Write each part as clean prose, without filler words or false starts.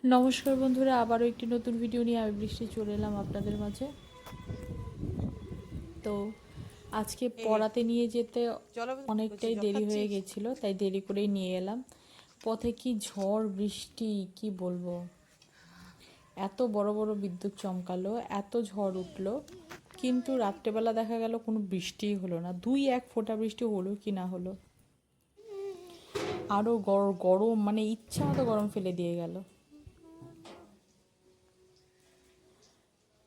নমস্কার বন্ধুরা, আবারও একটি নতুন ভিডিও নিয়ে আমি বৃষ্টি চলে এলাম আপনাদের মাঝে। তো আজকে পড়াতে নিয়ে যেতে অনেকটাই দেরি হয়ে গেছিলো, তাই দেরি করেই নিয়ে এলাম। পথে কি ঝড় বৃষ্টি কি বলবো, এত বড় বড় বিদ্যুৎ চমকালো, এত ঝড় উঠলো, কিন্তু রাত্রেবেলা দেখা গেল কোনো বৃষ্টিই হলো না। 2-1 ফোঁটা বৃষ্টি হলো কি না হলো, আরও গরম, মানে ইচ্ছা মতো গরম ফেলে দিয়ে গেল।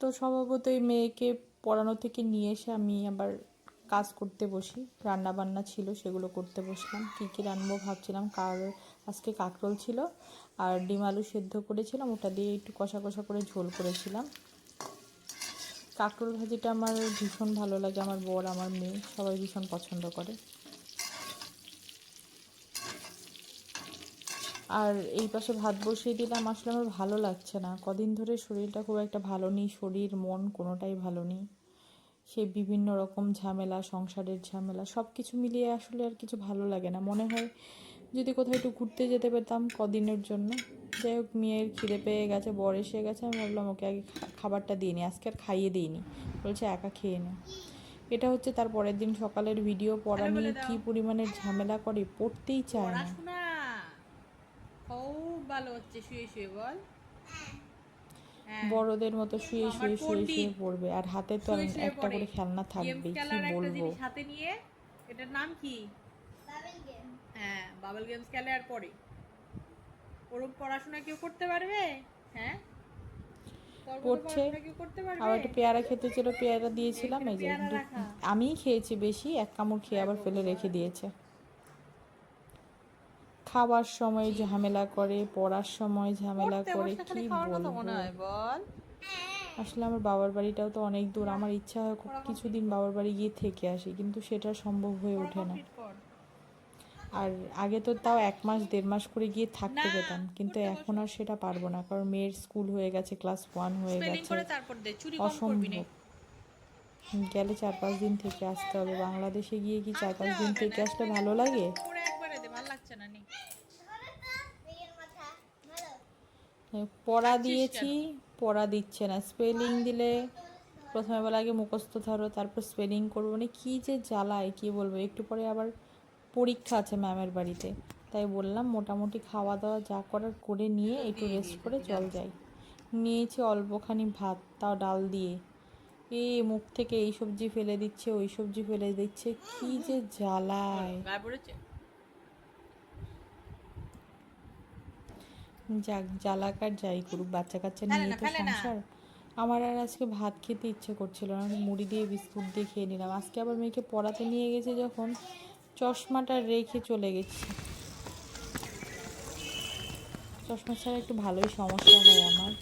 তো স্বভাবতই মেয়েকে পড়ানো থেকে নিয়ে এসে আমি আবার কাজ করতে বসি। রান্না বান্না ছিল, সেগুলো করতে বসলাম। কী কী রান্নাবো ভাবছিলাম। আজকে কাঁকরোল ছিল আর ডিম আলু সেদ্ধ করেছিলাম, ওটা দিয়ে একটু কষা কষা করে ঝোল করেছিলাম। কাঁকরোল ভাজিটা আমার ভীষণ ভালো লাগে, আমার বর আমার মেয়ে সবাই ভীষণ পছন্দ করে। আর এই পাশে ভাত বসিয়ে দিলাম। আসলে আমার ভালো লাগছে না, কদিন ধরে শরীরটা খুব একটা ভালো নেই, শরীর মন কোনোটাই ভালো নেই। সে বিভিন্ন রকম ঝামেলা, সংসারের ঝামেলা, সব কিছু মিলিয়ে আসলে আর কিছু ভালো লাগে না। মনে হয় যদি কোথাও একটু ঘুরতে যেতে পেতাম কদিনের জন্য। যাই হোক, মেয়ের খিদে পেয়ে গেছে, বর এসে গেছে, আমি ভাবলাম ওকে আগে খাবারটা দিয়ে নিই। আজকে আর খাইয়ে দিইনি, বলছে একা খেয়ে নে। এটা হচ্ছে তার পরের দিন সকালের ভিডিও। পড়া নিয়ে কী পরিমাণের ঝামেলা করে, পড়তেই চায় না। খুব ভালো হচ্ছে, শুয়ে শুয়ে বল। বড়দের মতো শুয়ে শুয়ে শুয়ে শুয়ে পড়বে, আর হাতে তো একটা করে খেলনা থাকবেই, কি বলবো। হাতে নিয়ে, এটার নাম কি? হ্যাঁ, বাবল গেমস খেলে আর পড়ে। ওরকম পড়াশোনা কেউ করতে পারবে? হ্যাঁ, পড়ছে। আবার একটা পেয়ারা খেতে ছিল, পেয়ারা দিয়েছিলাম, এই যে আমিই খেয়েছি বেশি, এক কামড় খেয়ে আবার ফেলে রেখে দিয়েছে। খাবার সময় ঝামেলা করে, পড়ার সময় ঝামেলা করে, কি বলবো। আসলে আমার বাবার বাড়িটাও তো অনেক দূর, আমার ইচ্ছা হয় কিছুদিন বাবার বাড়ি গিয়ে থেকে আসি, কিন্তু সেটা সম্ভব হয়ে ওঠে না। আর আগে তো তাও 1 মাস 1.5 মাস করে গিয়ে থাকতে পেতাম, কিন্তু এখন আর সেটা পারবো না, কারণ মেয়ের স্কুল হয়ে গেছে, ক্লাস 1 হয়ে গেছে, অসম্ভব। গেলে 4-5 দিন থেকে আসতে হবে। বাংলাদেশে গিয়ে কি 4-5 দিন থেকে আসলে ভালো লাগে? পড়া দিয়েছি, পড়া দিচ্ছে না। স্পেলিং দিলে প্রথমে বলে আগে মুখস্থ ধরো, তারপর স্পেলিং করবো, মানে কী যে জ্বালায় কি বলবো। একটু পরে আবার পরীক্ষা আছে ম্যামের বাড়িতে, তাই বললাম মোটামুটি খাওয়া দাওয়া যা করার করে নিয়ে একটু রেস্ট করে চল যাই। নিয়েছি অল্পখানি ভাত, তাও ডাল দিয়ে। এই মুখ থেকে এই সবজি ফেলে দিচ্ছে, ওই সবজি ফেলে দিচ্ছে, কি যে জ্বালায়। যাক, জ্বালাকার যাই করুক, বাচ্চা কাচ্চা নিয়ে তো সংসার। আমার আর আজকে ভাত খেতে ইচ্ছে করছিল না, মুড়ি দিয়ে বিস্কুট দিয়ে খেয়ে নিলাম। আজকে আবার মেয়েকে পড়াতে নিয়ে গেছে যখন, চশমাটা রেখে চলে গেছি। চশমা ছাড়া একটু ভালোই সমস্যা হয় আমার।